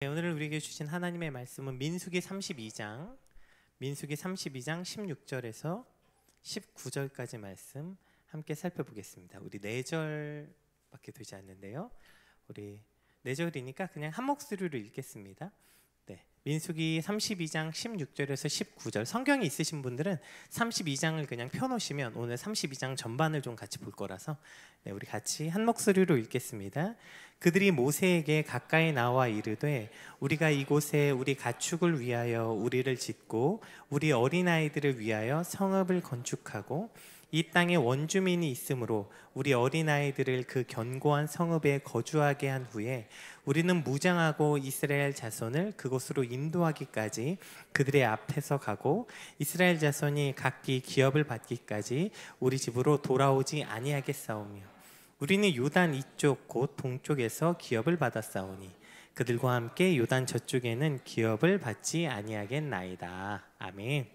네, 오늘 우리에게 주신 하나님의 말씀은 민수기 32장 16절에서 19절까지 말씀 함께 살펴보겠습니다. 우리 4절밖에 되지 않는데요. 우리 4절이니까 그냥 한 목소리로 읽겠습니다. 네, 민수기 32장 16절에서 19절. 성경이 있으신 분들은 32장을 그냥 펴놓으시면 오늘 32장 전반을 좀 같이 볼 거라서 우리 같이 한 목소리로 읽겠습니다. 그들이 모세에게 가까이 나와 이르되 우리가 이곳에 우리 가축을 위하여 우리를 짓고 우리 어린아이들을 위하여 성읍을 건축하고 이 땅에 원주민이 있으므로 우리 어린아이들을 그 견고한 성읍에 거주하게 한 후에 우리는 무장하고 이스라엘 자손을 그곳으로 인도하기까지 그들의 앞에서 가고 이스라엘 자손이 각기 기업을 받기까지 우리 집으로 돌아오지 아니하겠사오며 우리는 요단 이쪽 곧 동쪽에서 기업을 받았사오니 그들과 함께 요단 저쪽에는 기업을 받지 아니하겠나이다. 아멘.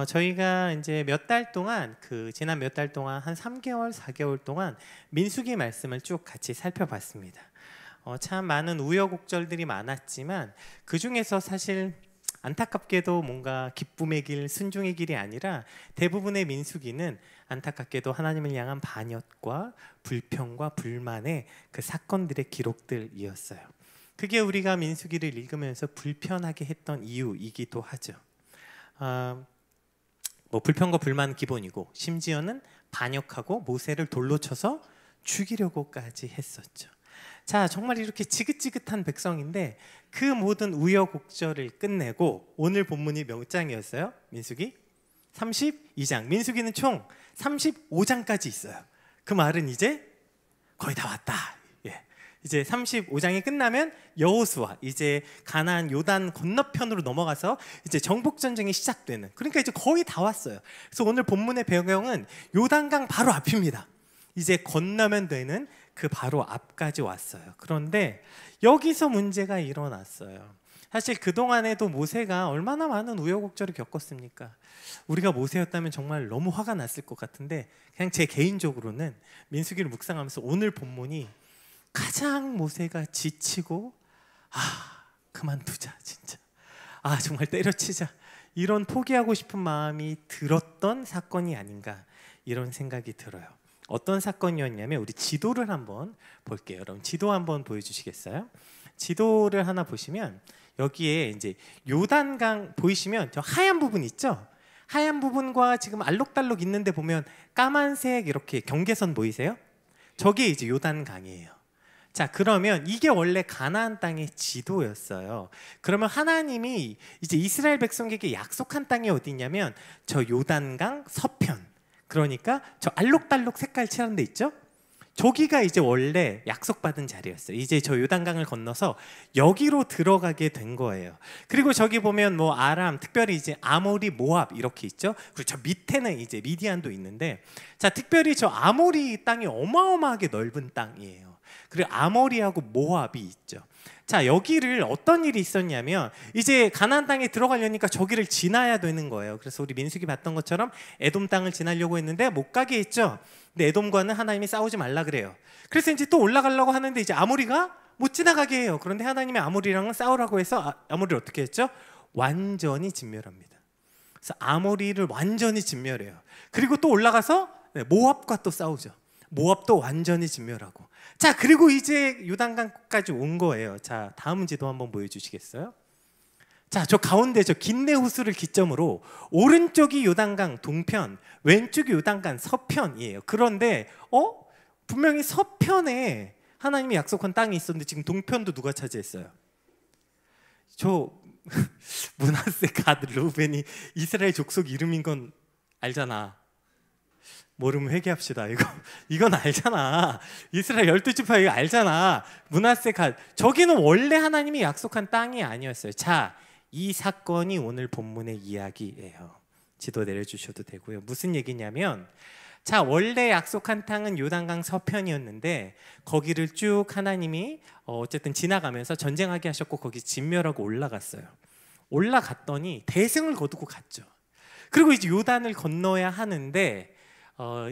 저희가 이제 몇 달 동안 지난 몇 달 동안 한 3개월, 4개월 동안 민수기 말씀을 쭉 같이 살펴봤습니다. 참 많은 우여곡절들이 많았지만 그 중에서 사실 안타깝게도 뭔가 기쁨의 길, 순종의 길이 아니라 대부분의 민수기는 안타깝게도 하나님을 향한 반역과 불평과 불만의 그 사건들의 기록들이었어요. 그게 우리가 민수기를 읽으면서 불편하게 했던 이유이기도 하죠. 불평과 불만 기본이고 심지어는 반역하고 모세를 돌로 쳐서 죽이려고까지 했었죠. 자, 정말 이렇게 지긋지긋한 백성인데 그 모든 우여곡절을 끝내고 오늘 본문이 몇 장이었어요? 민수기 32장. 민수기는 총 35장까지 있어요. 그 말은 이제 거의 다 왔다. 이제 35장이 끝나면 여호수아, 이제 가나안 요단 건너편으로 넘어가서 이제 정복 전쟁이 시작되는, 그러니까 이제 거의 다 왔어요. 그래서 오늘 본문의 배경은 요단강 바로 앞입니다. 이제 건너면 되는 그 바로 앞까지 왔어요. 그런데 여기서 문제가 일어났어요. 사실 그동안에도 모세가 얼마나 많은 우여곡절을 겪었습니까? 우리가 모세였다면 정말 너무 화가 났을 것 같은데 그냥 제 개인적으로는 민수기를 묵상하면서 오늘 본문이 가장 모세가 지치고 그만두자 진짜, 정말 때려치자, 이런 포기하고 싶은 마음이 들었던 사건이 아닌가 이런 생각이 들어요. 어떤 사건이었냐면 우리 지도를 한번 볼게요. 여러분 지도 한번 보여주시겠어요? 지도를 하나 보시면 여기에 이제 요단강 보이시면 저 하얀 부분 있죠? 하얀 부분과 지금 알록달록 있는데 보면 까만색 이렇게 경계선 보이세요? 저게 이제 요단강이에요. 자, 그러면 이게 원래 가나안 땅의 지도였어요. 그러면 하나님이 이제 이스라엘 백성에게 약속한 땅이 어디 있냐면 저 요단강 서편, 그러니까 저 알록달록 색깔 칠한 데 있죠? 저기가 이제 원래 약속받은 자리였어요. 이제 저 요단강을 건너서 여기로 들어가게 된 거예요. 그리고 저기 보면 아람, 특별히 이제 아모리, 모압 이렇게 있죠. 그리고 저 밑에는 이제 미디안도 있는데, 자, 특별히 저 아모리 땅이 어마어마하게 넓은 땅이에요. 그리고 아모리하고 모압이 있죠. 자, 여기를 어떤 일이 있었냐면 이제 가나안 땅에 들어가려니까 저기를 지나야 되는 거예요. 그래서 우리 민수기 봤던 것처럼 에돔 땅을 지나려고 했는데 못 가게 했죠. 근데 에돔과는 하나님이 싸우지 말라 그래요. 그래서 이제 또 올라가려고 하는데 이제 아모리가 못 지나가게 해요. 그런데 하나님이 아모리랑은 싸우라고 해서 아모리를 어떻게 했죠? 완전히 진멸합니다. 그래서 아모리를 완전히 진멸해요. 그리고 또 올라가서 모압과 또 싸우죠. 모압도 완전히 진멸하고. 자, 그리고 이제 요단강까지 온 거예요. 자, 다음 지도 한번 보여주시겠어요? 자, 저 가운데 저 긴내 호수를 기점으로 오른쪽이 요단강 동편, 왼쪽이 요단강 서편이에요. 그런데 분명히 서편에 하나님이 약속한 땅이 있었는데 지금 동편도 누가 차지했어요? 저 므낫세 갓 르우벤이 이스라엘 족속 이름인 건 알잖아. 모르면 회개합시다. 이건 알잖아. 이스라엘 12지파 이거 알잖아. 므낫세 갓, 저기는 원래 하나님이 약속한 땅이 아니었어요. 자, 이 사건이 오늘 본문의 이야기예요. 지도 내려주셔도 되고요. 무슨 얘기냐면, 자, 원래 약속한 땅은 요단강 서편이었는데 거기를 쭉 하나님이 어쨌든 지나가면서 전쟁하게 하셨고 거기 진멸하고 올라갔어요. 올라갔더니 대승을 거두고 갔죠. 그리고 이제 요단을 건너야 하는데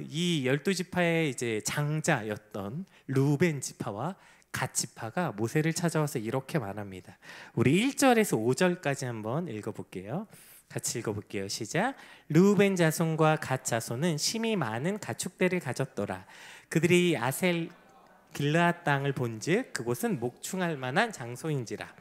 이 12지파의 이제 장자였던 루벤 지파와 갓 지파가 모세를 찾아와서 이렇게 말합니다. 우리 1절에서 5절까지 한번 읽어볼게요. 같이 읽어볼게요. 시작. 르우벤 자손과 갓 자손은 심히 많은 가축대를 가졌더라. 그들이 아셀 길르앗 땅을 본즉 그곳은 목충할 만한 장소인지라.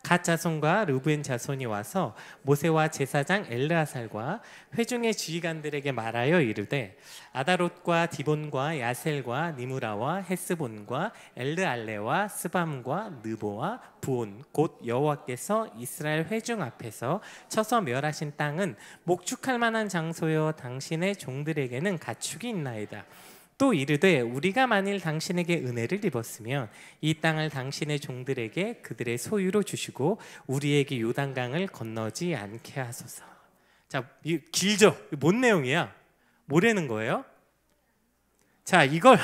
갓 자손과 르우벤 자손이 와서 모세와 제사장 엘르아살과 회중의 지휘관들에게 말하여 이르되 아다롯과 디본과 야셀과 니무라와 헤스본과 엘르알레와 스밤과 느보와 부온 곧 여호와께서 이스라엘 회중 앞에서 쳐서 멸하신 땅은 목축할 만한 장소여 당신의 종들에게는 가축이 있나이다. 또 이르되 우리가 만일 당신에게 은혜를 입었으면 이 땅을 당신의 종들에게 그들의 소유로 주시고 우리에게 요단강을 건너지 않게 하소서. 자, 길죠? 뭔 내용이야? 뭐라는 거예요? 자, 이걸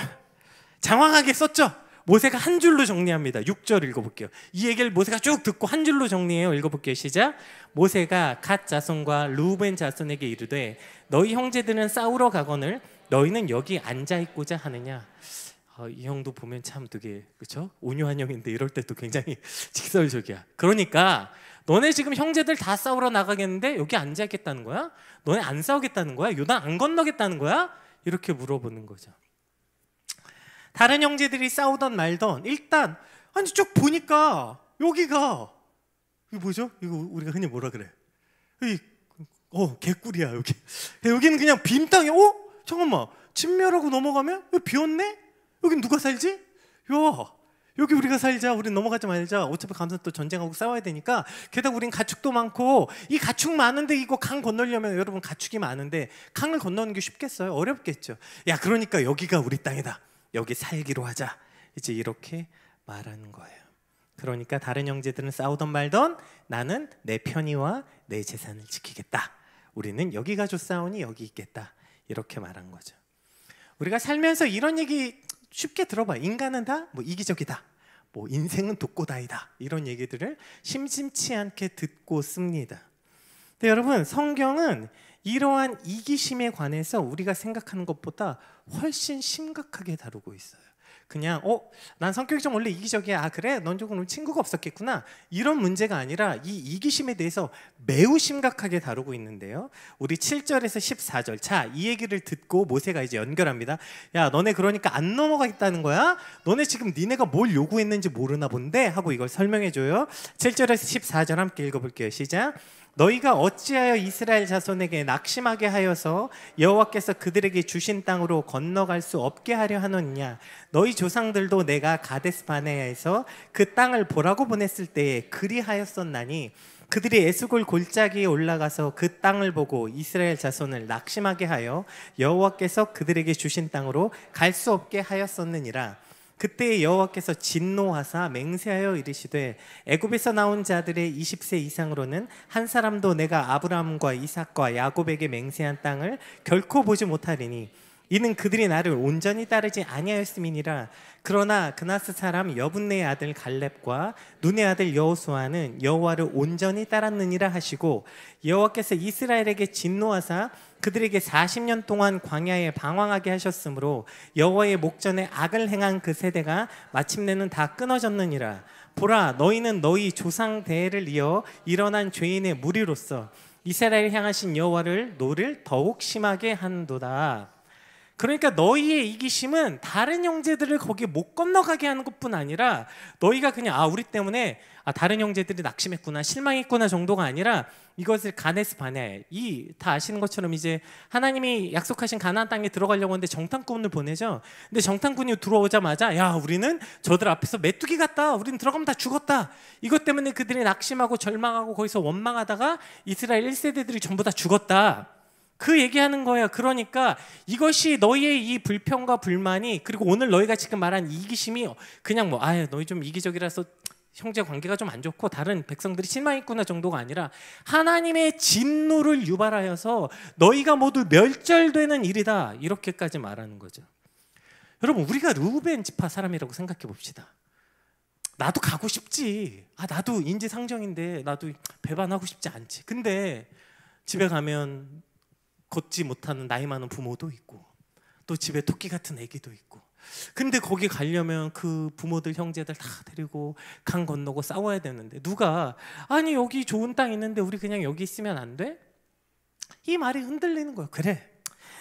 장황하게 썼죠? 모세가 한 줄로 정리합니다. 6절 읽어볼게요. 이 얘기를 모세가 쭉 듣고 한 줄로 정리해요. 읽어볼게요. 시작. 모세가 갓 자손과 르우벤 자손에게 이르되 너희 형제들은 싸우러 가거늘 너희는 여기 앉아 있고자 하느냐. 이 형도 보면 참 되게 그렇죠? 온유한 형인데 이럴 때도 굉장히 직설적이야. 그러니까 너네 지금 형제들 다 싸우러 나가겠는데 여기 앉아 있겠다는 거야? 너네 안 싸우겠다는 거야? 요단 안 건너겠다는 거야? 이렇게 물어보는 거죠. 다른 형제들이 싸우던 말던 일단 아니 쭉 보니까 여기가 이거 뭐죠? 이거 우리가 흔히 뭐라 그래? 개꿀이야 여기. 여기는 그냥 빈 땅이야. 잠깐만, 진멸하고 넘어가면 여기 비었네? 여긴 누가 살지? 야, 여기 우리가 살자. 우린 넘어가지 말자. 어차피 가면서 또 전쟁하고 싸워야 되니까. 게다가 우린 가축도 많고 이 가축 많은데 이거 강 건너려면 여러분 가축이 많은데 강을 건너는 게 쉽겠어요? 어렵겠죠. 야, 그러니까 여기가 우리 땅이다. 여기 살기로 하자. 이제 이렇게 말하는 거예요. 그러니까 다른 형제들은 싸우던 말던 나는 내 편의와 내 재산을 지키겠다. 우리는 여기 가지고 싸우니 여기 있겠다. 이렇게 말한 거죠. 우리가 살면서 이런 얘기 쉽게 들어봐. 인간은 다 뭐 이기적이다. 뭐 인생은 독고다이다. 이런 얘기들을 심심치 않게 듣고 씁니다. 근데 여러분, 성경은 이러한 이기심에 관해서 우리가 생각하는 것보다 훨씬 심각하게 다루고 있어요. 그냥 난 성격이 좀 원래 이기적이야. 아 그래? 넌 조금 친구가 없었겠구나. 이런 문제가 아니라 이 이기심에 대해서 매우 심각하게 다루고 있는데요. 우리 7절에서 14절. 자, 이 얘기를 듣고 모세가 이제 연결합니다. 야, 너네 그러니까 안 넘어가겠다는 거야? 너네 지금 니네가 뭘 요구했는지 모르나 본데? 하고 이걸 설명해 줘요. 7절에서 14절 함께 읽어볼게요. 시작. 너희가 어찌하여 이스라엘 자손에게 낙심하게 하여서 여호와께서 그들에게 주신 땅으로 건너갈 수 없게 하려 하느냐. 너희 조상들도 내가 가데스 바네아에서 그 땅을 보라고 보냈을 때에 그리하였었나니 그들이 에스골 골짜기에 올라가서 그 땅을 보고 이스라엘 자손을 낙심하게 하여 여호와께서 그들에게 주신 땅으로 갈 수 없게 하였었느니라. 그때 여호와께서 진노하사 맹세하여 이르시되 애굽에서 나온 자들의 20세 이상으로는 한 사람도 내가 아브라함과 이삭과 야곱에게 맹세한 땅을 결코 보지 못하리니 이는 그들이 나를 온전히 따르지 아니하였음이니라. 그러나 그나스 사람 여분네의 아들 갈렙과 눈의 아들 여호수아는 여호와를 온전히 따랐느니라 하시고 여호와께서 이스라엘에게 진노하사 그들에게 40년 동안 광야에 방황하게 하셨으므로 여호와의 목전에 악을 행한 그 세대가 마침내는 다 끊어졌느니라. 보라, 너희는 너희 조상 대를 이어 일어난 죄인의 무리로서 이스라엘을 향하신 여호와를 노를 더욱 심하게 한도다. 그러니까 너희의 이기심은 다른 형제들을 거기에 못 건너가게 하는 것뿐 아니라 너희가 그냥 우리 때문에 다른 형제들이 낙심했구나, 실망했구나 정도가 아니라 이것을 가데스 바네아, 다 아시는 것처럼 이제 하나님이 약속하신 가나안 땅에 들어가려고 하는데 정탐꾼을 보내죠. 근데 정탐꾼이 들어오자마자 야, 우리는 저들 앞에서 메뚜기 같다. 우리는 들어가면 다 죽었다. 이것 때문에 그들이 낙심하고 절망하고 거기서 원망하다가 이스라엘 1세대들이 전부 다 죽었다. 그 얘기하는 거예요. 그러니까 이것이 너희의 이 불평과 불만이, 그리고 오늘 너희가 지금 말한 이기심이 그냥 너희 좀 이기적이라서 형제 관계가 좀 안 좋고 다른 백성들이 실망했구나 정도가 아니라 하나님의 진노를 유발하여서 너희가 모두 멸절되는 일이다. 이렇게까지 말하는 거죠. 여러분, 우리가 르우벤 지파 사람이라고 생각해 봅시다. 나도 가고 싶지. 나도 인지상정인데 나도 배반하고 싶지 않지. 근데 집에 가면 걷지 못하는 나이 많은 부모도 있고 또 집에 토끼 같은 애기도 있고 근데 거기 가려면 그 부모들 형제들 다 데리고 강 건너고 싸워야 되는데 누가 아니 여기 좋은 땅 있는데 우리 그냥 여기 있으면 안 돼? 이 말이 흔들리는 거예요. 그래,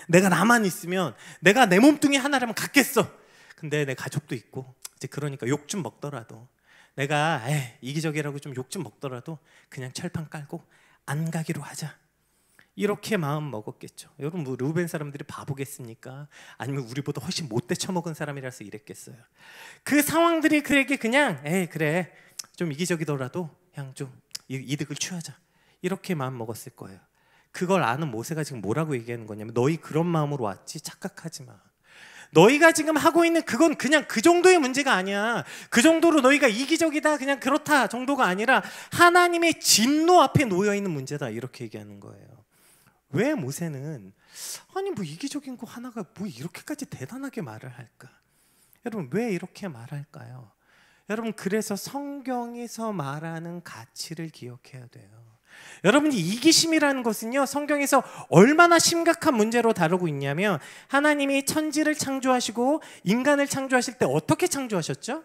내가 나만 있으면 내가 내 몸뚱이 하나라면 갖겠어. 근데 내 가족도 있고 이제 그러니까 욕 좀 먹더라도 내가 이기적이라고 좀 욕 좀 먹더라도 그냥 철판 깔고 안 가기로 하자. 이렇게 마음 먹었겠죠. 여러분 뭐 르우벤 사람들이 바보겠습니까? 아니면 우리보다 훨씬 못돼 처먹은 사람이라서 이랬겠어요. 그 상황들이 그에게 그냥 그래 좀 이기적이더라도 그냥 좀 이득을 취하자 이렇게 마음 먹었을 거예요. 그걸 아는 모세가 지금 뭐라고 얘기하는 거냐면 너희 그런 마음으로 왔지 착각하지 마. 너희가 지금 하고 있는 그건 그냥 그 정도의 문제가 아니야. 그 정도로 너희가 이기적이다 그냥 그렇다 정도가 아니라 하나님의 진노 앞에 놓여 있는 문제다 이렇게 얘기하는 거예요. 왜 모세는 아니 뭐 이기적인 거 하나가 뭐 이렇게까지 대단하게 말을 할까? 여러분 왜 이렇게 말할까요? 여러분 그래서 성경에서 말하는 가치를 기억해야 돼요. 여러분이 이기심이라는 것은요 성경에서 얼마나 심각한 문제로 다루고 있냐면 하나님이 천지를 창조하시고 인간을 창조하실 때 어떻게 창조하셨죠?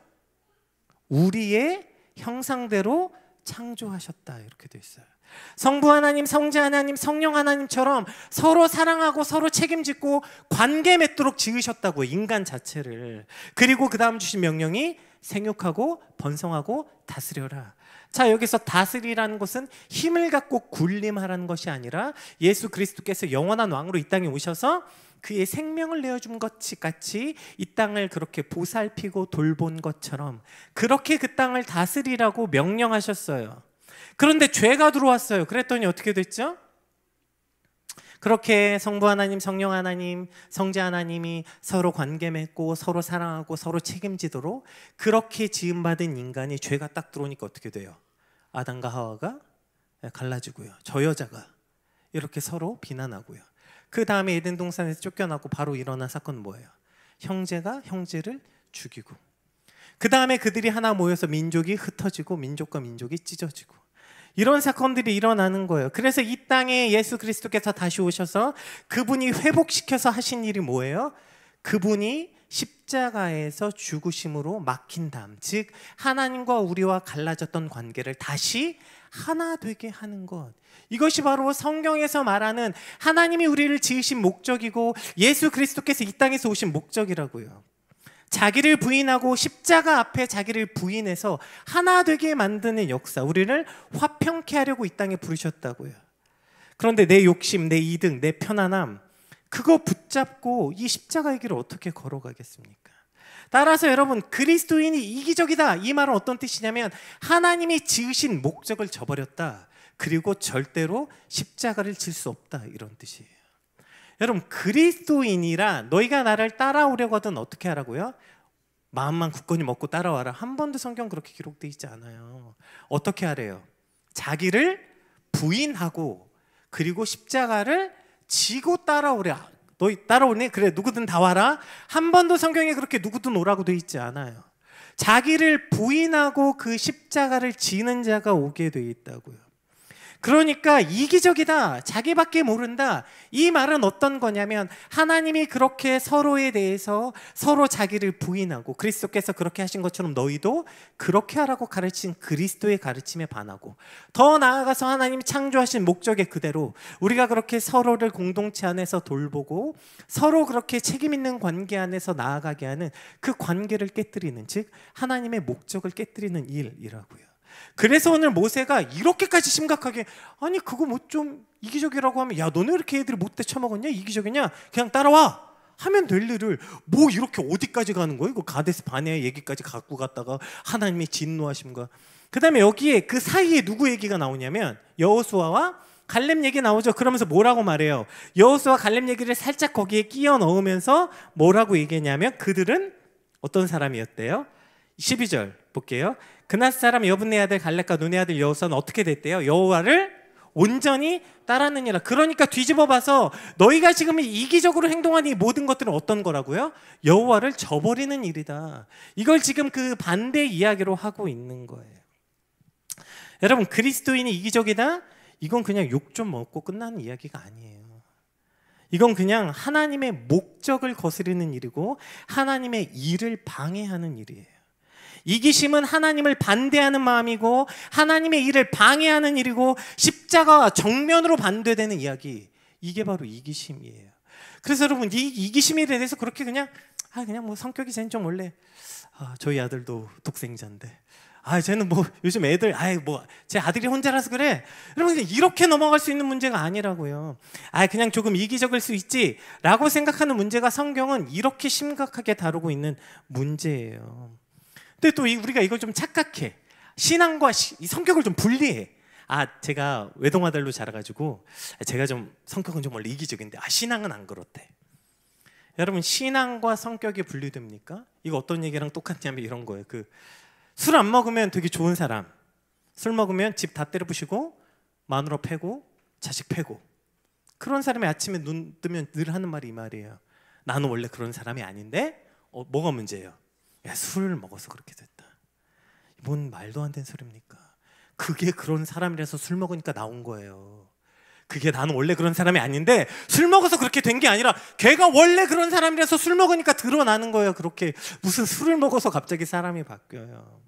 우리의 형상대로 창조하셨다 이렇게 돼 있어요. 성부 하나님, 성자 하나님, 성령 하나님처럼 서로 사랑하고 서로 책임지고 관계 맺도록 지으셨다고요, 인간 자체를. 그리고 그 다음 주신 명령이 생육하고 번성하고 다스려라. 자, 여기서 다스리라는 것은 힘을 갖고 군림하라는 것이 아니라 예수 그리스도께서 영원한 왕으로 이 땅에 오셔서 그의 생명을 내어준 것 같이 이 땅을 그렇게 보살피고 돌본 것처럼 그렇게 그 땅을 다스리라고 명령하셨어요. 그런데 죄가 들어왔어요. 그랬더니 어떻게 됐죠? 그렇게 성부 하나님, 성령 하나님, 성자 하나님이 서로 관계 맺고 서로 사랑하고 서로 책임지도록 그렇게 지음받은 인간이 죄가 딱 들어오니까 어떻게 돼요? 아담과 하와가 갈라지고요. 저 여자가 이렇게 서로 비난하고요. 그 다음에 에덴 동산에서 쫓겨나고 바로 일어난 사건은 뭐예요? 형제가 형제를 죽이고 그 다음에 그들이 하나 모여서 민족이 흩어지고 민족과 민족이 찢어지고 이런 사건들이 일어나는 거예요. 그래서 이 땅에 예수 그리스도께서 다시 오셔서 그분이 회복시켜서 하신 일이 뭐예요? 그분이 십자가에서 죽으심으로 막힌 다음, 즉 하나님과 우리와 갈라졌던 관계를 다시 하나 되게 하는 것. 이것이 바로 성경에서 말하는 하나님이 우리를 지으신 목적이고 예수 그리스도께서 이 땅에서 오신 목적이라고요. 자기를 부인하고 십자가 앞에 자기를 부인해서 하나 되게 만드는 역사, 우리를 화평케 하려고 이 땅에 부르셨다고요. 그런데 내 욕심, 내 이득, 내 편안함 그거 붙잡고 이 십자가의 길을 어떻게 걸어가겠습니까? 따라서 여러분 그리스도인이 이기적이다 이 말은 어떤 뜻이냐면 하나님이 지으신 목적을 저버렸다. 그리고 절대로 십자가를 질 수 없다 이런 뜻이에요. 여러분 그리스도인이라 너희가 나를 따라오려고 하든 어떻게 하라고요? 마음만 굳건히 먹고 따라와라. 한 번도 성경 그렇게 기록되어 있지 않아요. 어떻게 하래요? 자기를 부인하고 그리고 십자가를 지고 따라오랴. 너희 따라오니? 그래 누구든 다 와라. 한 번도 성경에 그렇게 누구든 오라고 되어 있지 않아요. 자기를 부인하고 그 십자가를 지는 자가 오게 되어 있다고요. 그러니까 이기적이다, 자기밖에 모른다 이 말은 어떤 거냐면 하나님이 그렇게 서로에 대해서 서로 자기를 부인하고 그리스도께서 그렇게 하신 것처럼 너희도 그렇게 하라고 가르친 그리스도의 가르침에 반하고 더 나아가서 하나님이 창조하신 목적에 그대로 우리가 그렇게 서로를 공동체 안에서 돌보고 서로 그렇게 책임 있는 관계 안에서 나아가게 하는 그 관계를 깨뜨리는, 즉 하나님의 목적을 깨뜨리는 일이라고요. 그래서 오늘 모세가 이렇게까지 심각하게 아니 그거 뭐 좀 이기적이라고 하면 야 너네 왜 이렇게 애들이 못돼 처먹었냐 이기적이냐 그냥 따라와 하면 될 일을 뭐 이렇게 어디까지 가는 거예요? 그 가데스 바네아 얘기까지 갖고 갔다가 하나님의 진노하심과 그 다음에 여기에 그 사이에 누구 얘기가 나오냐면 여호수아와 갈렙 얘기 나오죠. 그러면서 뭐라고 말해요? 여호수아 갈렙 얘기를 살짝 거기에 끼워 넣으면서 뭐라고 얘기했냐면 그들은 어떤 사람이었대요? 12절 볼게요. 그낫 사람 여분네 아들 갈렙과 눈의 아들 여호수아는 어떻게 됐대요? 여호와를 온전히 따랐느니라. 그러니까 뒤집어 봐서 너희가 지금 이기적으로 행동하는 이 모든 것들은 어떤 거라고요? 여호와를 저버리는 일이다. 이걸 지금 그 반대 이야기로 하고 있는 거예요. 여러분 그리스도인이 이기적이다? 이건 그냥 욕 좀 먹고 끝나는 이야기가 아니에요. 이건 그냥 하나님의 목적을 거스르는 일이고 하나님의 일을 방해하는 일이에요. 이기심은 하나님을 반대하는 마음이고 하나님의 일을 방해하는 일이고 십자가와 정면으로 반대되는 이야기, 이게 바로 이기심이에요. 그래서 여러분, 이 이기심에 대해서 그렇게 그냥 뭐 성격이 쟤는 좀 원래 저희 아들도 독생자인데 쟤는 뭐 요즘 애들 뭐 제 아들이 혼자라서 그래, 여러분 이렇게 넘어갈 수 있는 문제가 아니라고요. 그냥 조금 이기적일 수 있지 라고 생각하는 문제가 성경은 이렇게 심각하게 다루고 있는 문제예요. 근데 또 우리가 이걸 좀 착각해. 신앙과 이 성격을 좀 분리해. 제가 외동아들로 자라가지고 제가 좀 성격은 좀 원래 이기적인데 신앙은 안 그렇대. 여러분, 신앙과 성격이 분리됩니까? 이거 어떤 얘기랑 똑같냐면 이런 거예요. 술 안 먹으면 되게 좋은 사람, 술 먹으면 집 다 때려 부시고 마누라 패고 자식 패고, 그런 사람이 아침에 눈 뜨면 늘 하는 말이 이 말이에요. 나는 원래 그런 사람이 아닌데 뭐가 문제예요? 술을 먹어서 그렇게 됐다. 뭔 말도 안 되는 소리입니까? 그게 그런 사람이라서 술 먹으니까 나온 거예요. 그게 나는 원래 그런 사람이 아닌데 술 먹어서 그렇게 된 게 아니라 걔가 원래 그런 사람이라서 술 먹으니까 드러나는 거예요. 그렇게 무슨 술을 먹어서 갑자기 사람이 바뀌어요.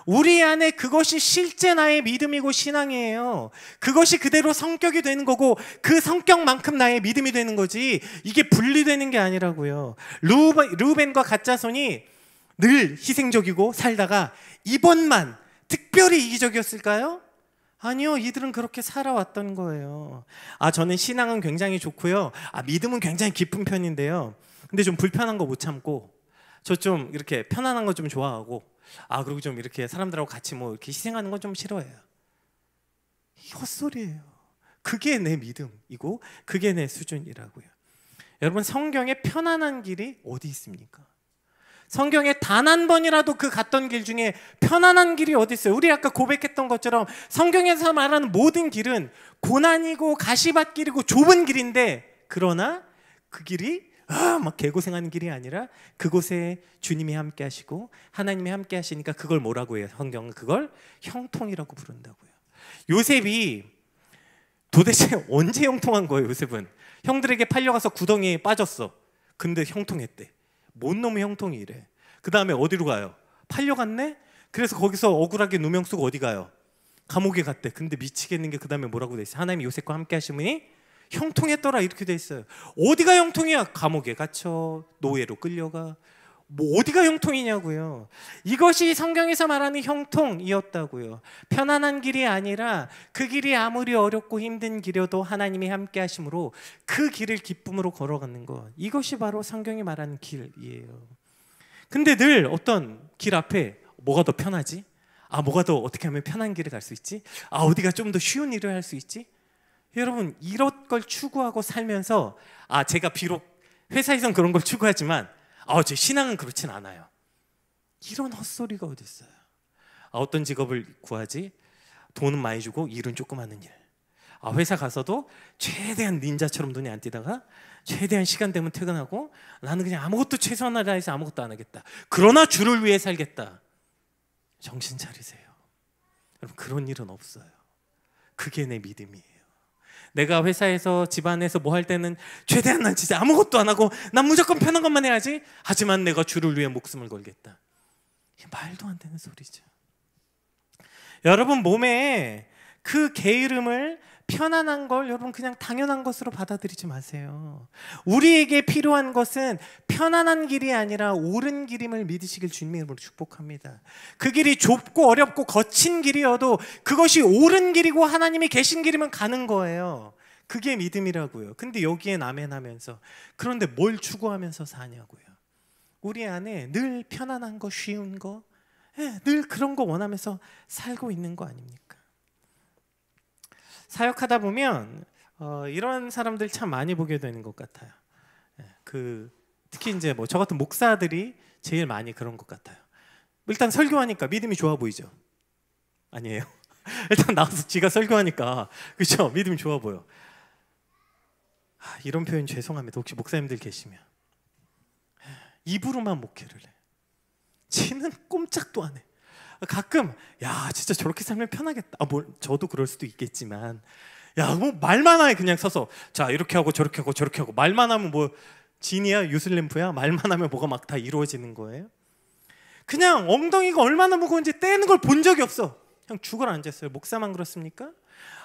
우리 안에 그것이 실제 나의 믿음이고 신앙이에요. 그것이 그대로 성격이 되는 거고 그 성격만큼 나의 믿음이 되는 거지, 이게 분리되는 게 아니라고요. 르우벤과 갓자손이 늘 희생적이고 살다가 이번만 특별히 이기적이었을까요? 아니요, 이들은 그렇게 살아왔던 거예요. 저는 신앙은 굉장히 좋고요, 믿음은 굉장히 깊은 편인데요, 근데 좀 불편한 거 못 참고, 저 좀 이렇게 편안한 거 좀 좋아하고, 그리고 좀 이렇게 사람들하고 같이 뭐 이렇게 희생하는 건 좀 싫어해요. 헛소리예요. 그게 내 믿음이고 그게 내 수준이라고요. 여러분, 성경에 편안한 길이 어디 있습니까? 성경에 단 한 번이라도 그 갔던 길 중에 편안한 길이 어디 있어요? 우리 아까 고백했던 것처럼 성경에서 말하는 모든 길은 고난이고 가시밭길이고 좁은 길인데, 그러나 그 길이 막 개고생하는 길이 아니라 그곳에 주님이 함께 하시고 하나님이 함께 하시니까 그걸 뭐라고 해요? 성경은 그걸 형통이라고 부른다고요. 요셉이 도대체 언제 형통한 거예요? 요셉은 형들에게 팔려가서 구덩이에 빠졌어. 근데 형통했대. 뭔 놈의 형통이 이래. 그 다음에 어디로 가요? 팔려갔네? 그래서 거기서 억울하게 누명 쓰고 어디 가요? 감옥에 갔대. 근데 미치겠는 게 그 다음에 뭐라고 돼 있어요? 하나님이 요셉과 함께 하시니 형통했더라, 이렇게 돼 있어요. 어디가 형통이야? 감옥에 갇혀, 노예로 끌려가. 뭐 어디가 형통이냐고요. 이것이 성경에서 말하는 형통이었다고요. 편안한 길이 아니라 그 길이 아무리 어렵고 힘든 길이어도 하나님이 함께 하심으로 그 길을 기쁨으로 걸어가는 것, 이것이 바로 성경이 말하는 길이에요. 근데 늘 어떤 길 앞에 뭐가 더 편하지? 뭐가 더 어떻게 하면 편한 길을 갈 수 있지? 어디가 좀 더 쉬운 일을 할 수 있지? 여러분, 이런 걸 추구하고 살면서 제가 비록 회사에선 그런 걸 추구하지만 제 신앙은 그렇진 않아요. 이런 헛소리가 어디 있어요? 어떤 직업을 구하지? 돈은 많이 주고 일은 조금 하는 일. 회사 가서도 최대한 닌자처럼 눈이 안 띄다가 최대한 시간 되면 퇴근하고 나는 그냥 아무것도 최선을 다해서 아무것도 안 하겠다. 그러나 주를 위해 살겠다. 정신 차리세요. 여러분, 그런 일은 없어요. 그게 내 믿음이에요. 내가 회사에서 집안에서 뭐 할 때는 최대한 난 진짜 아무것도 안 하고 난 무조건 편한 것만 해야지. 하지만 내가 주를 위해 목숨을 걸겠다. 이게 말도 안 되는 소리죠. 여러분, 몸에 그 게으름을, 편안한 걸 여러분 그냥 당연한 것으로 받아들이지 마세요. 우리에게 필요한 것은 편안한 길이 아니라 옳은 길임을 믿으시길 주님의 이름으로 축복합니다. 그 길이 좁고 어렵고 거친 길이어도 그것이 옳은 길이고 하나님이 계신 길이면 가는 거예요. 그게 믿음이라고요. 근데 여기엔 아멘하면서, 그런데 뭘 추구하면서 사냐고요. 우리 안에 늘 편안한 거, 쉬운 거, 늘 그런 거 원하면서 살고 있는 거 아닙니까? 사역하다 보면 이런 사람들 참 많이 보게 되는 것 같아요. 특히 이제 뭐 저 같은 목사들이 제일 많이 그런 것 같아요. 일단 설교하니까 믿음이 좋아 보이죠? 아니에요? 일단 나와서 지가 설교하니까, 그렇죠? 믿음이 좋아 보여. 이런 표현 죄송합니다. 혹시 목사님들 계시면 입으로만 목회를 해. 지는 꼼짝도 안 해. 가끔 진짜 저렇게 살면 편하겠다. 저도 그럴 수도 있겠지만 야, 뭐 말만 하에 그냥 서서 자 이렇게 하고 저렇게 하고 저렇게 하고 말만 하면 뭐 진이야 유슬램프야? 말만 하면 뭐가 막 다 이루어지는 거예요? 그냥 엉덩이가 얼마나 무거운지 떼는 걸 본 적이 없어. 그냥 죽어라 앉았어요. 목사만 그렇습니까?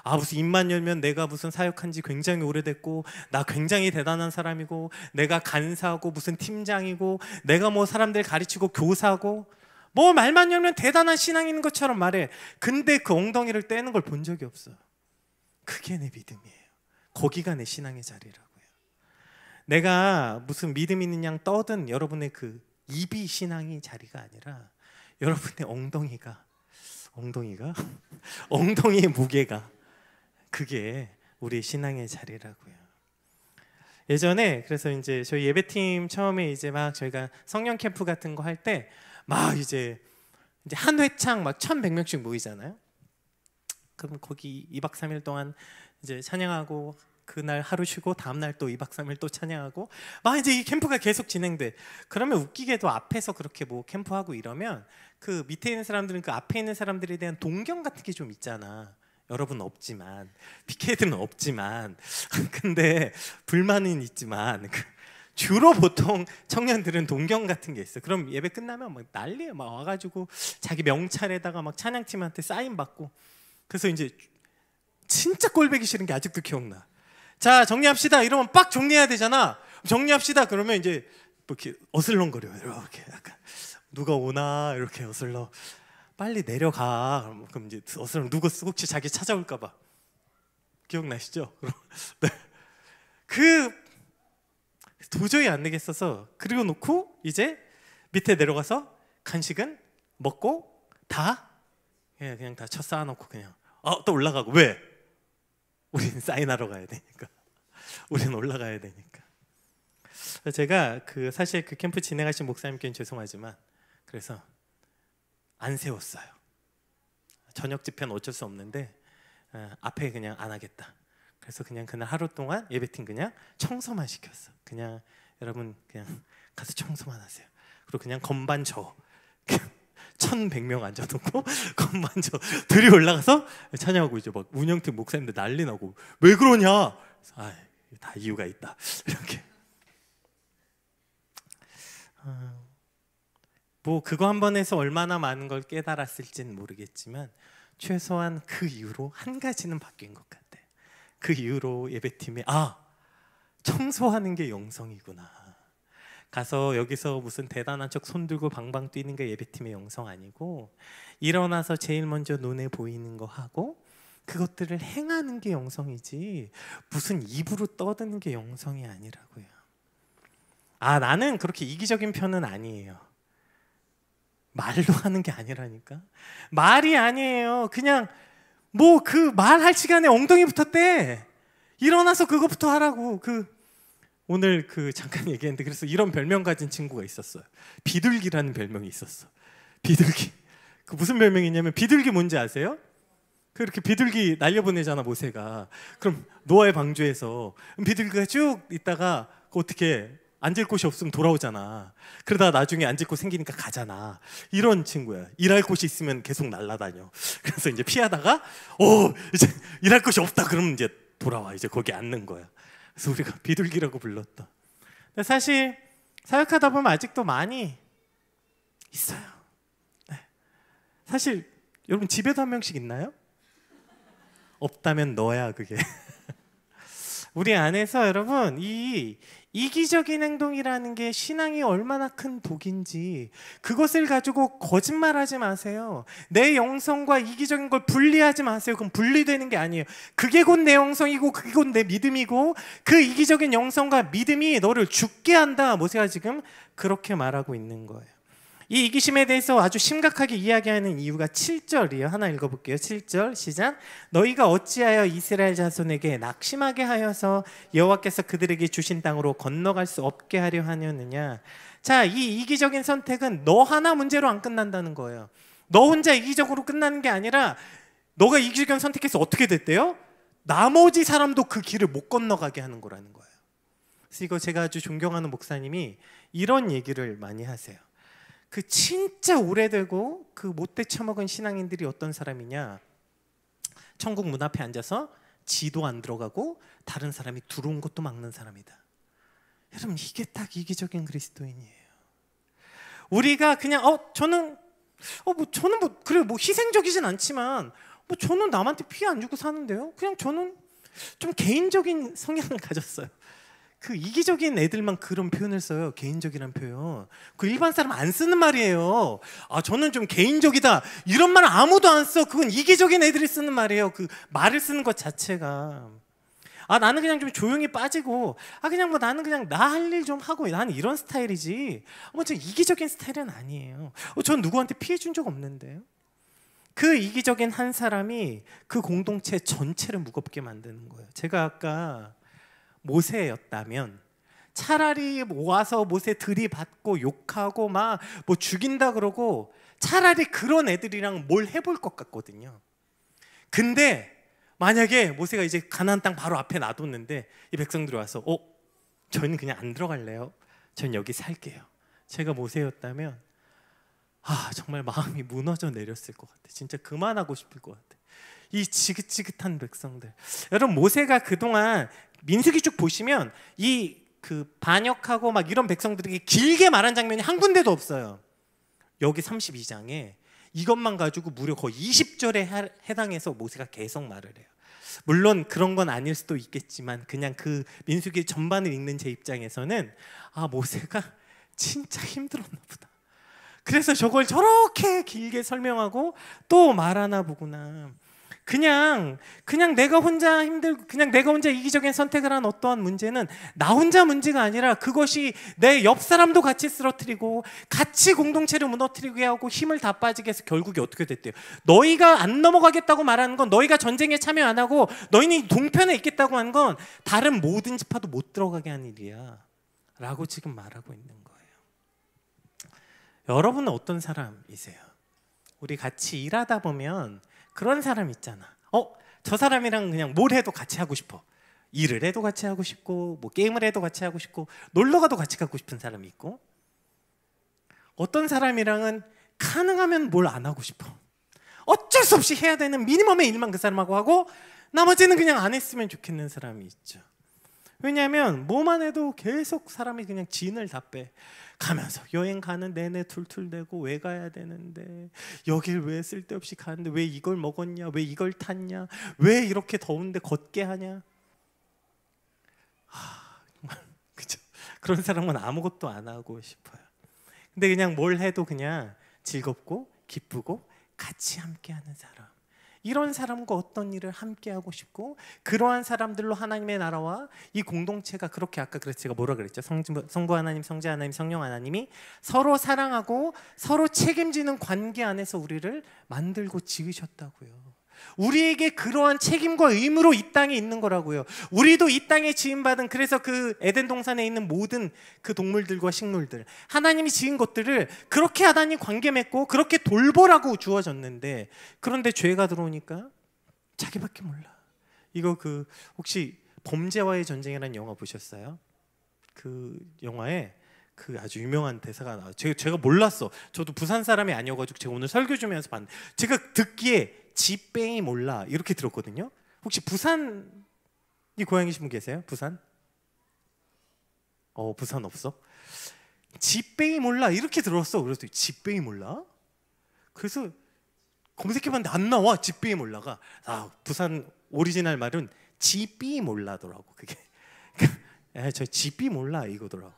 아 무슨 입만 열면 내가 무슨 사역한 지 굉장히 오래됐고 나 굉장히 대단한 사람이고 내가 간사고 무슨 팀장이고 내가 뭐 사람들 가르치고 교사고 뭐 말만 열면 대단한 신앙인 것처럼 말해. 근데 그 엉덩이를 떼는 걸 본 적이 없어. 그게 내 믿음이에요. 거기가 내 신앙의 자리라고요. 내가 무슨 믿음 있는 양 떠든 여러분의 그 입이 신앙의 자리가 아니라 여러분의 엉덩이의 무게가 그게 우리 신앙의 자리라고요. 예전에 그래서 이제 저희 예배팀 처음에 이제 막 저희가 성령 캠프 같은 거 할 때 막 이제 한 회창 막 1,100명씩 모이잖아요. 그럼 거기 2박 3일 동안 이제 찬양하고 그날 하루 쉬고 다음 날 또 2박 3일 또 찬양하고 막 이제 이 캠프가 계속 진행돼. 그러면 웃기게도 앞에서 그렇게 뭐 캠프하고 이러면 그 밑에 있는 사람들은 그 앞에 있는 사람들에 대한 동경 같은 게 좀 있잖아. 여러분 없지만 PK들은 없지만 근데 불만은 있지만 주로 보통 청년들은 동경 같은 게 있어. 그럼 예배 끝나면 막 난리야. 막 와가지고 자기 명찰에다가 막 찬양팀한테 사인 받고. 그래서 이제 진짜 꼴보기 싫은 게 아직도 기억나. 자 정리합시다 이러면 빡 정리해야 되잖아. 정리합시다 그러면 이제 뭐 이렇게 어슬렁거려요. 이렇게 약간 누가 오나 이렇게 어슬렁. 빨리 내려가. 그럼 이제 어슬렁 누구 혹시 자기 찾아올까 봐. 기억나시죠? 네. 그 도저히 안 되겠어서 그리고 놓고 이제 밑에 내려가서 간식은 먹고 다 그냥 다 쳐 쌓아놓고 그냥 또 올라가고. 왜? 우리는 사인하러 가야 되니까. 우리는 올라가야 되니까. 제가 그 사실 그 캠프 진행하신 목사님께는 죄송하지만 그래서 안 세웠어요. 저녁 집회는 어쩔 수 없는데 앞에 그냥 안 하겠다. 그래서 그냥 그날 하루 동안 예배팀 그냥 청소만 시켰어. 그냥 여러분 그냥 가서 청소만 하세요. 그리고 그냥 건반저 1,100명 앉아놓고 건반저 들이 올라가서 찬양하고 이제 막 운영팀 목사님들 난리 나고 왜 그러냐? 다 이유가 있다. 이렇게 뭐 그거 한 번 해서 얼마나 많은 걸 깨달았을지는 모르겠지만 최소한 그 이후로 한 가지는 바뀐 것 같아. 그 이후로 예배팀에 청소하는 게 영성이구나. 가서 여기서 무슨 대단한 척 손들고 방방 뛰는 게 예배팀의 영성 아니고 일어나서 제일 먼저 눈에 보이는 거 하고 그것들을 행하는 게 영성이지 무슨 입으로 떠드는 게 영성이 아니라고요. 나는 그렇게 이기적인 편은 아니에요. 말로 하는 게 아니라니까. 말이 아니에요. 그냥 뭐 그 말할 시간에 엉덩이부터 떼. 일어나서 그거부터 하라고. 오늘 잠깐 얘기했는데 그래서 이런 별명 가진 친구가 있었어요. 비둘기라는 별명이 있었어. 비둘기. 그 무슨 별명이냐면 비둘기 뭔지 아세요? 그렇게 비둘기 날려보내잖아 모세가. 그럼 노아의 방주에서 비둘기가 쭉 있다가 어떻게 앉을 곳이 없으면 돌아오잖아. 그러다 나중에 앉을 곳 생기니까 가잖아. 이런 친구야. 일할 곳이 있으면 계속 날아다녀. 그래서 이제 피하다가 이제 일할 곳이 없다 그러면 이제 돌아와. 이제 거기 앉는 거야. 그래서 우리가 비둘기라고 불렀다. 근데 사실 사역하다 보면 아직도 많이 있어요. 네. 사실 여러분 집에도 한 명씩 있나요? 없다면 너야 그게. 우리 안에서 여러분 이 이기적인 행동이라는 게 신앙이 얼마나 큰 독인지 그것을 가지고 거짓말하지 마세요. 내 영성과 이기적인 걸 분리하지 마세요. 그럼 분리되는 게 아니에요. 그게 곧 내 영성이고 그게 곧 내 믿음이고 그 이기적인 영성과 믿음이 너를 죽게 한다. 모세가 지금 그렇게 말하고 있는 거예요. 이 이기심에 대해서 아주 심각하게 이야기하는 이유가 7절이에요. 하나 읽어볼게요. 7절 시작. 너희가 어찌하여 이스라엘 자손에게 낙심하게 하여서 여호와께서 그들에게 주신 땅으로 건너갈 수 없게 하려 하느냐. 자, 이 이기적인 선택은 너 하나 문제로 안 끝난다는 거예요. 너 혼자 이기적으로 끝나는 게 아니라 너가 이기적인 선택해서 어떻게 됐대요? 나머지 사람도 그 길을 못 건너가게 하는 거라는 거예요. 그래서 이거 제가 아주 존경하는 목사님이 이런 얘기를 많이 하세요. 그 진짜 오래되고 그 못돼 처먹은 신앙인들이 어떤 사람이냐. 천국 문 앞에 앉아서 지도 안 들어가고 다른 사람이 들어온 것도 막는 사람이다. 여러분, 이게 딱 이기적인 그리스도인이에요. 우리가 그냥 저는 그래 희생적이진 않지만 저는 남한테 피해 안 주고 사는데요. 그냥 저는 좀 개인적인 성향을 가졌어요. 그 이기적인 애들만 그런 표현을 써요. 개인적이란 표현. 그 일반 사람 안 쓰는 말이에요. 저는 좀 개인적이다 이런 말 아무도 안 써. 그건 이기적인 애들이 쓰는 말이에요. 그 말을 쓰는 것 자체가. 나는 그냥 좀 조용히 빠지고 그냥 나는 그냥 나 할 일 좀 하고 나는 이런 스타일이지 저 이기적인 스타일은 아니에요. 전 누구한테 피해 준 적 없는데요. 그 이기적인 한 사람이 그 공동체 전체를 무겁게 만드는 거예요. 제가 아까 모세였다면 차라리 와서 모세 들이받고 욕하고 막 죽인다 그러고 차라리 그런 애들이랑 뭘 해볼 것 같거든요. 근데 만약에 모세가 이제 가나안 땅 바로 앞에 놔뒀는데 이 백성들이 와서 저희는 그냥 안 들어갈래요. 전 여기 살게요. 제가 모세였다면 정말 마음이 무너져 내렸을 것 같아. 진짜 그만하고 싶을 것 같아. 이 지긋지긋한 백성들. 여러분, 모세가 그동안 민수기 쭉 보시면 이 그 반역하고 막 이런 백성들에게 길게 말한 장면이 한 군데도 없어요. 여기 32장에 이것만 가지고 무려 거의 20절에 해당해서 모세가 계속 말을 해요. 물론 그런 건 아닐 수도 있겠지만 그냥 그 민수기 전반을 읽는 제 입장에서는 모세가 진짜 힘들었나 보다. 그래서 저걸 저렇게 길게 설명하고 또 말하나 보구나. 그냥 내가 혼자 힘들고 그냥 내가 혼자 이기적인 선택을 한 어떠한 문제는 나 혼자 문제가 아니라 그것이 내 옆 사람도 같이 쓰러뜨리고 같이 공동체를 무너뜨리게 하고 힘을 다 빠지게 해서 결국에 어떻게 됐대요? 너희가 안 넘어가겠다고 말하는 건, 너희가 전쟁에 참여 안 하고 너희는 동편에 있겠다고 한 건 다른 모든 지파도 못 들어가게 한 일이야 라고 지금 말하고 있는 거예요. 여러분은 어떤 사람이세요? 우리 같이 일하다 보면 그런 사람 있잖아. 저 사람이랑 그냥 뭘 해도 같이 하고 싶어. 일을 해도 같이 하고 싶고 게임을 해도 같이 하고 싶고 놀러 가도 같이 가고 싶은 사람이 있고, 어떤 사람이랑은 가능하면 뭘 안 하고 싶어. 어쩔 수 없이 해야 되는 미니멈의 일만 그 사람하고 하고 나머지는 그냥 안 했으면 좋겠는 사람이 있죠. 왜냐하면 뭐만 해도 계속 사람이 그냥 진을 다 빼. 가면서 여행 가는 내내 툴툴대고 왜 가야 되는데, 여길 왜 쓸데없이 가는데, 왜 이걸 먹었냐, 왜 이걸 탔냐, 왜 이렇게 더운데 걷게 하냐. 정말 그죠? 그런 사람은 아무것도 안 하고 싶어요. 근데 그냥 뭘 해도 그냥 즐겁고 기쁘고 같이 함께하는 사람, 이런 사람과 어떤 일을 함께 하고 싶고, 그러한 사람들로 하나님의 나라와 이 공동체가 그렇게, 아까 그래서 제가 뭐라 그랬죠? 성부 하나님, 성자 하나님, 성령 하나님이 서로 사랑하고 서로 책임지는 관계 안에서 우리를 만들고 지으셨다고요. 우리에게 그러한 책임과 의무로 이 땅에 있는 거라고요. 우리도 이 땅에 지음받은, 그래서 그 에덴 동산에 있는 모든 그 동물들과 식물들, 하나님이 지은 것들을 그렇게 하나님 관계 맺고 그렇게 돌보라고 주어졌는데, 그런데 죄가 들어오니까 자기밖에 몰라. 이거 혹시 범죄와의 전쟁이라는 영화 보셨어요? 그 영화에 그 아주 유명한 대사가 나와요. 제가 몰랐어. 저도 부산 사람이 아니어가지고 제가 오늘 설교 주면서 봤는데, 제가 듣기에 지빼이 몰라 이렇게 들었거든요. 혹시 부산이 고향이신 분 계세요? 부산? 부산 없어? 지빼이 몰라 이렇게 들었어. 그래서 지빼이 몰라? 그래서 검색해봤는데 안 나와. 지빼이 몰라가. 부산 오리지널 말은 지삐 몰라더라고. 그게 저 지삐 몰라 이거더라고.